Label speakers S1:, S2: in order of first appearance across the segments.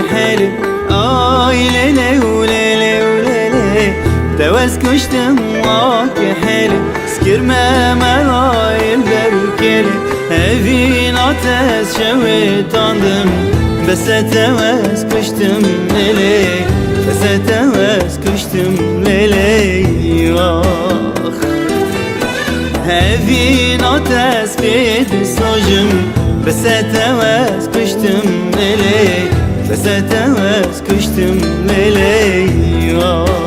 S1: كحل ليلي وليلي وليلي دوز كشتم كحل سكرمه مرايل بركلي evin ateş şevitandım besetevez kıştım lele besetevez kıştım lele ah evin ateş bir sojum besetevez kıştım lele besetevez kıştım lele ah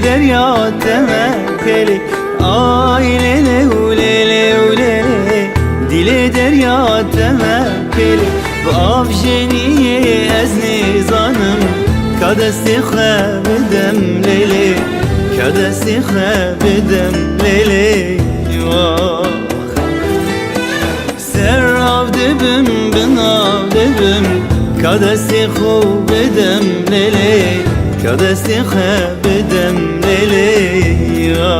S1: derya temekkeli ailene ulele ulele dile derya temekkeli bu avjeniye ez nizanım kadesti xebedem lele kadesti xebedem lele vah serrav dibim binav dibim kadesti xubedem lele kadesti xebedem lele ya